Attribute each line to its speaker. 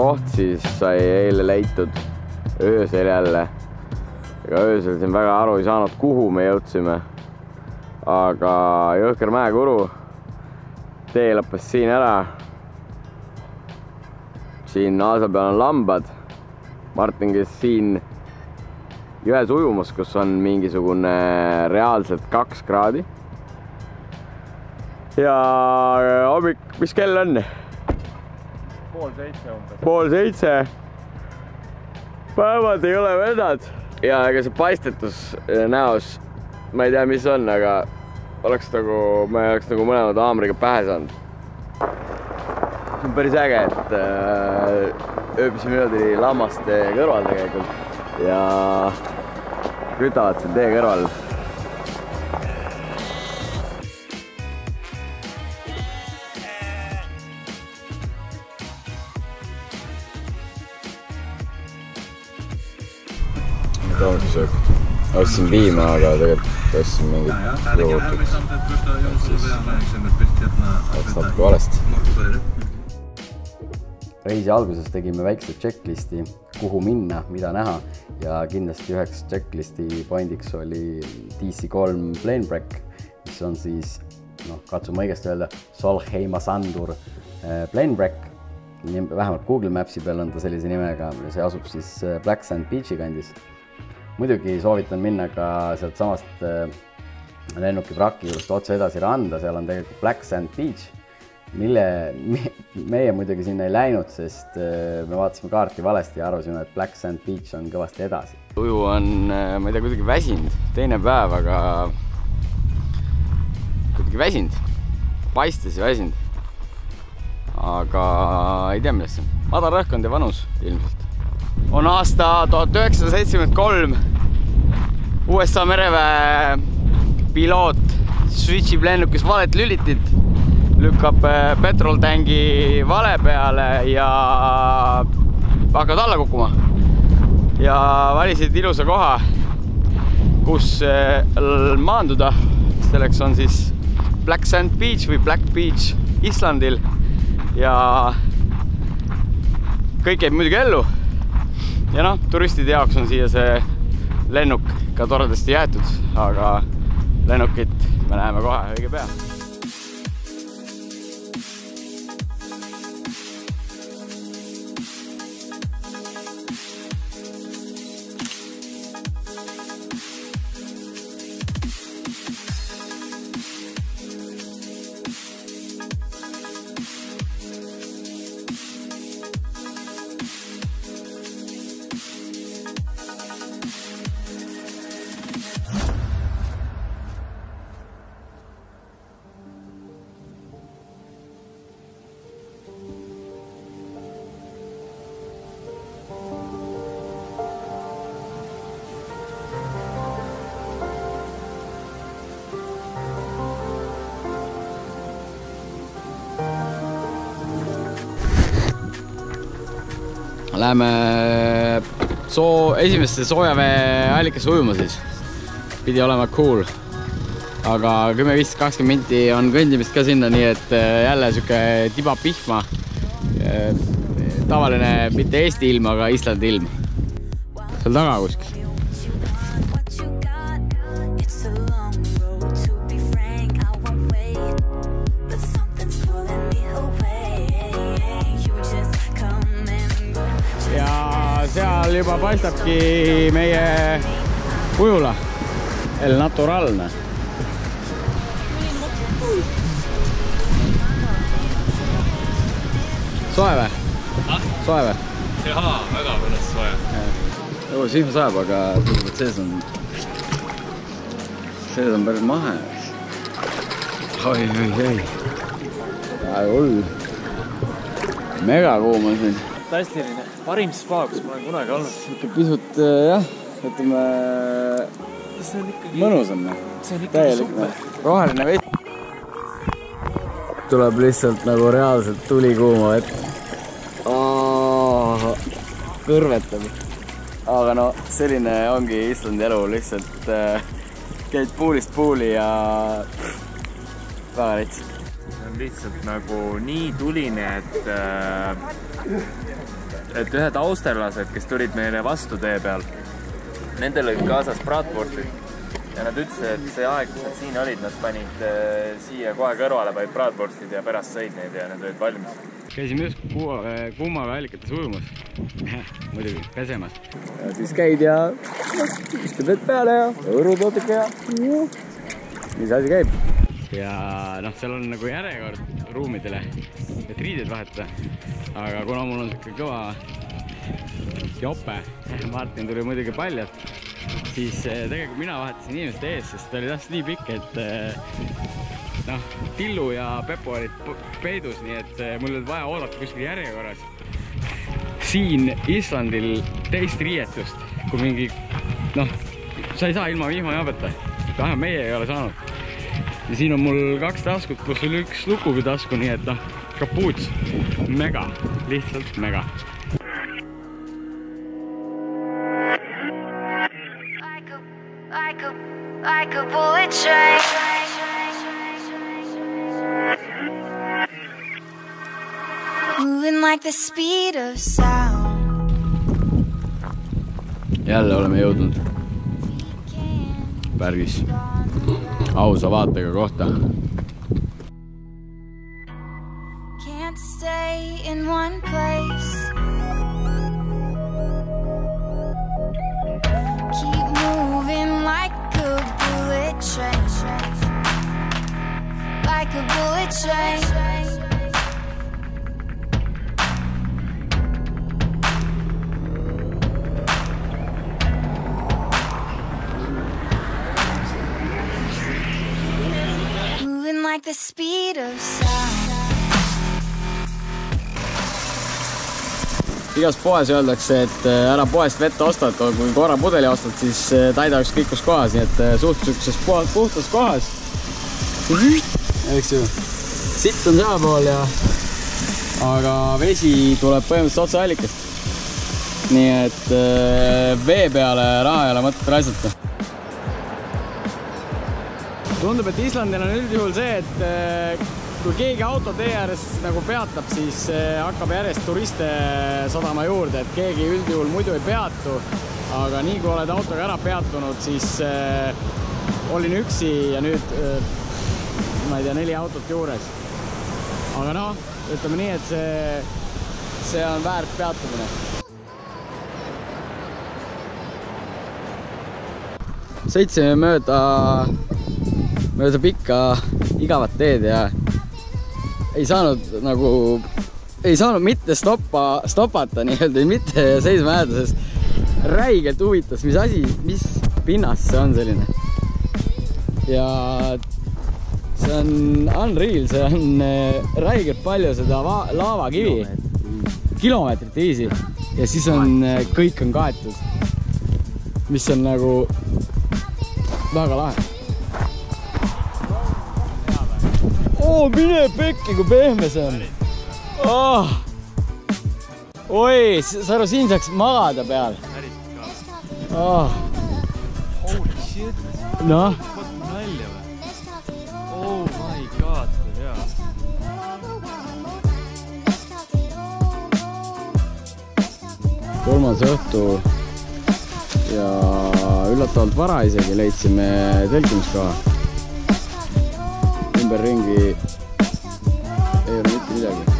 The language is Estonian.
Speaker 1: koht siis sai eile leitud öösel jälle. Ega öösel siin väga aru ei saanud, kuhu me jõudsime. Aga jõhker mäekuru. Tee lõppes siin ära. Siin aasa peal on lambad. Martin käis siin jões ujumas, kus on mingisugune reaalselt 2 kraadi. Ja hommik, mis kell on?
Speaker 2: 6:30 umbes.
Speaker 1: 6:30. Päevad ei ole vedad. Ja ega see paistetus näos, ma ei tea, mis on, aga me oleks nagu mõlemad haamriga pähe saanud. See on päris äge, et ööbisime niimoodi lammaste kõrval tegelikult ja kütavad seal tee kõrval. Toomisöökt. Ostsin piima, aga tegelikult ostsin mingit juhutuks. Läks natuke valesti. Reisi alguses tegime väikse checklisti, kuhu minna, mida näha ja kindlasti üheks checklisti pointiks oli DC3 Plainwreck, mis on siis, katsume õigesti öelda, Solheima-Sandur Plainwreck. Vähemalt Google Mapsi peal on ta sellise nimega ja see asub siis Black Sand Beachi kandis. Muidugi soovitan minna ka sealt samast lennuki vraki juurest otse edasi randa, seal on tegelikult Black Sand Beach, mille meie muidugi sinna ei läinud, sest me vaatasime kaarti valesti ja arvasime, et Black Sand Beach on kõvasti edasi. Uju on, ma ei tea, kuidagi väsinud, teine päev, aga kuidagi väsinud, paistes ja väsinud. Aga ei tea, millest see on. Madal rõhkkond ja vanus ilmselt. On aasta 1973. USA mereväe piloot switchib lennukis valet lülitit, lükkab petroltangi vale peale ja hakkavad alla kukkuma. Ja valisid ilusa koha, kus maanduda. Selleks on siis Black Sand Beach või Black Beach Islandil. Ja kõik käib muidugi ellu. Ja turistide jaoks on siia see lennuk ka toredasti jäetud, aga lennukit me näeme kohe õige pea. Läheme esimesse soojavee allikasse ujuma siis. Pidi olema cool. Aga 10-15-20 minti on kõndimist ka sinna, nii et jälle süke tiba pihma. Tavaline mitte Eesti ilm, aga Islandi ilm. Seal taga kuskil. Seal juba paistabki meie ujula, El Naturalne. Soe või? Soe või?
Speaker 2: Jaa, väga mõnus soe.
Speaker 1: Siin sajab, aga sees on päris mahe. Oi. Hull. Mega kuum on siin.
Speaker 2: Fantastiline. Parim spa, kus ma olen kunagi olnud.
Speaker 1: Siuke pisut, jah, ütleme, mõnusam.
Speaker 2: See on ikkagi super.
Speaker 1: Roheline vett. Tuleb lihtsalt nagu reaalselt tulikuuma vett. Kõrvetab. Aga selline ongi Islandi elu, lihtsalt käid puulist puuli ja väga rets.
Speaker 2: See on lihtsalt nagu nii tuline, et et ühed austerlased, kes tulid meile vastu tee peal, nendel olid kaasas bratwurstid ja nad ütlesid, et see aeg, kus nad siin olid, nad panid siia kohe kõrvale panid bratwurstid ja pärast sõid neid ja need olid valmis.
Speaker 1: Käisime just kuumaga allikates ujumas, muidugi pesemas. Ja siis käid ja istub vett peale ja õrud natuke ja mis asi käib. Ja noh, seal on nagu järjekord ruumidele, et riideid vahetada. Aga kuna mul on siuke kõva jope, Martin tuli muidugi paljalt, siis tegelikult mina vahetasin inimeste ees, sest ta oli täpselt nii pikk, et noh, Tillu ja Pepo olid peidus, nii et mul oli vaja oodata kuskil järjekorras. Siin Islandil teist riietust, kui mingi, noh, sa ei saa ilma vihmajaabeta, vähemalt meie ei ole saanud. Ja siin on mul 2 taskut pluss üks lukuga tasku, nii et noh, kapuuts, mega, lihtsalt mega.
Speaker 3: Like a bullet train. Moving like the speed of sound.
Speaker 1: Jälle oleme jõudnud päris ausa vaatega kohta.
Speaker 3: Can't stay in one place. Keep moving like a bullet train. Like a bullet train. Like the speed of sound.
Speaker 1: Igas poes öeldakse, et ära poest vett ostad, kui korra pudeli ostad, siis taida ükskõik kus kohas, nii et suht sükses puhtas kohas. Eks ju, sitt on seal pool ja aga vesi tuleb põhimõtteliselt otse allikast. Nii et vee peale raha ei ole mõtet raisata. Tundub, et Islandil on üldjuhul see, et kui keegi auto tee ääres nagu peatab, siis hakkab järjest turiste sadama juurde, et keegi üldjuhul muidu ei peatu. Aga nii kui oled autoga ära peatunud, siis olin üksi ja nüüd, ma ei tea, 4 autot juures. Aga noh, ütleme nii, et see on väärt peatumine. Sõitsime mööda pikka igavat teed ja ei saanud mitte stoppata nii-öelda, mitte seisma jääda, sest räigelt huvitas, mis pinnas see on selline. Ja see on unreal, see on räigelt palju seda laavakivi, kilomeetrit viisi ja siis on, kõik on kaetud, mis on nagu väga lahe. Mine pekki, kui pehme see on. Oi, sa aru, siin saaks magada peal. Holy
Speaker 2: shit.
Speaker 1: Noh.
Speaker 2: Nalja või? Oh my god, kui hea.
Speaker 1: Kolmas õhtu ja üllatavalt vara isegi leidsime telkimiskoha. Ümberringi ei ole mitte midagi.